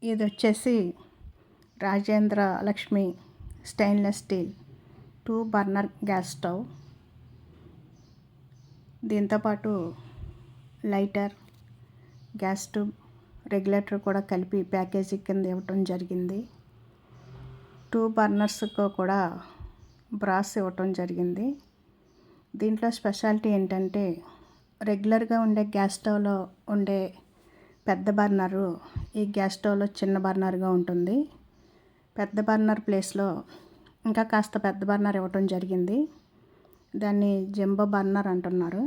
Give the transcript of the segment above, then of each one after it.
ఇది వచ్చేసి Rajendra Lakshmi stainless steel 2 burner gas stove. దీంతోపాటు లైటర్, గ్యాస్ ట్యూబ్, రెగ్యులేటర్ కూడా కలిపి ప్యాకేజీ కింద ఇవ్వటం జరిగింది. 2 బర్నర్స్తో కూడా బ్రాస్ ఇవ్వటం జరిగింది. దీంట్లో స్పెషాలిటీ ఏంటంటే రెగ్యులర్గా ఉండే గ్యాస్ స్టవ్లో ఉండే పెద్ద బర్నరు ఈ గ్యాస్ స్టవ్లో చిన్న బర్నర్గా ఉంటుంది. పెద్ద బర్నర్ ప్లేస్లో ఇంకా కాస్త పెద్ద బర్నర్ ఇవ్వటం జరిగింది. దాన్ని జంబో బర్నర్ అంటున్నారు.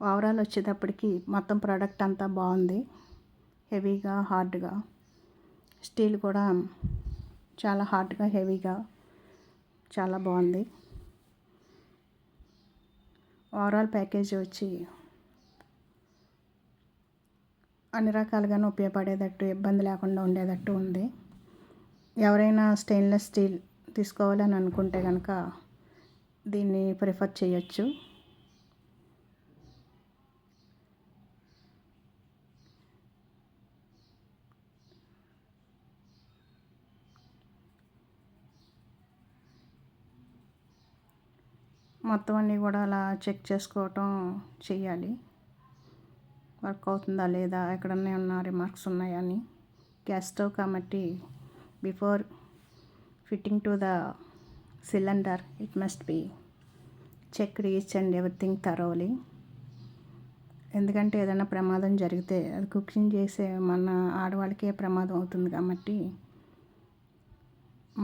ఓవరాల్ వచ్చేటప్పటికి మొత్తం ప్రోడక్ట్ అంతా బాగుంది. హెవీగా, హార్డ్గా, స్టీల్ కూడా చాలా హార్డ్గా, హెవీగా చాలా బాగుంది. ఓవరాల్ ప్యాకేజీ వచ్చి అన్ని రకాలుగాను ఉపయోగపడేటట్టు, ఇబ్బంది లేకుండా ఉండేటట్టు ఉంది. ఎవరైనా స్టెయిన్లెస్ స్టీల్ తీసుకోవాలని అనుకుంటే కనుక దీన్ని ప్రిఫర్ చేయొచ్చు. మొత్తం అన్నీ కూడా అలా చెక్ చేసుకోవటం చెయ్యాలి. వర్క్ అవుతుందా లేదా, ఎక్కడన్నా ఏమన్నా రిమార్క్స్ ఉన్నాయా అని. గ్యాస్ స్టవ్ కాబట్టి before fitting to the cylinder it must be checked each and everything thoroughly. ఎందుకంటే ఏదైనా ప్రమాదం జరిగితే అది కుకింగ్ చేసే మన ఆడవాళ్ళకే ప్రమాదం అవుతుంది కాబట్టి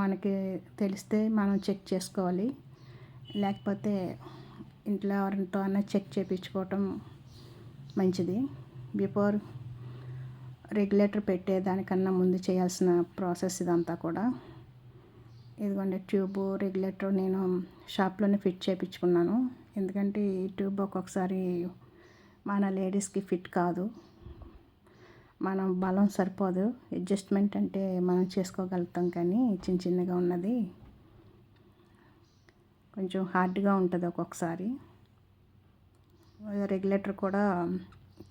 మనకి తెలిస్తే మనం చెక్ చేసుకోవాలి. లేకపోతే ఇంట్లో ఎవరితో అన్నా చెక్ చేయించుకోవటం మంచిది. బిఫోర్ రెగ్యులేటర్ పెట్టేదానికన్నా ముందు చేయాల్సిన ప్రాసెస్ ఇదంతా కూడా. ఇదిగోండి ట్యూబు, రెగ్యులేటర్ నేను షాప్లోనే ఫిట్ చేయించుకున్నాను. ఎందుకంటే ఈ ట్యూబ్ ఒక్కొక్కసారి మన లేడీస్కి ఫిట్ కాదు, మనం బలం సరిపోదు. అడ్జస్ట్మెంట్ అంటే మనం చేసుకోగలుగుతాం, కానీ చిన్న చిన్నగా ఉన్నది కొంచెం హార్డ్గా ఉంటుంది ఒక్కొక్కసారి. రెగ్యులేటర్ కూడా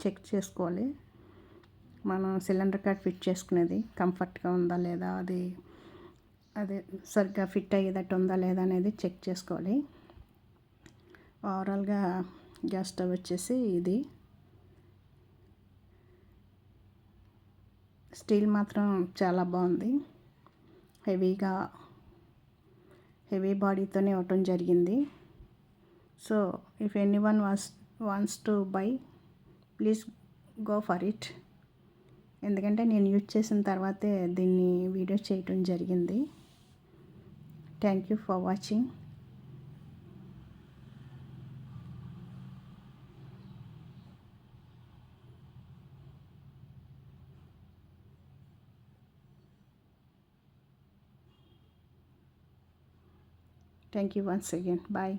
చెక్ చేసుకోవాలి. మనం సిలిండర్ కార్డ్ ఫిట్ చేసుకునేది కంఫర్ట్గా ఉందా లేదా, అది సరిగ్గా ఫిట్ అయ్యేటట్టు ఉందా లేదా అనేది చెక్ చేసుకోవాలి. ఓవరాల్గా గ్యాస్ స్టవ్ వచ్చేసి ఇది. స్టీల్ మాత్రం చాలా బాగుంది. హెవీ బాడీతోనే ఇవ్వటం జరిగింది. So if anyone wants to buy, please go for it. ఎందుకంటే నేను యూజ్ చేసిన తర్వాతే దీన్ని వీడియో చేయటం జరిగింది. Thank you for watching. Thank you once again. Bye.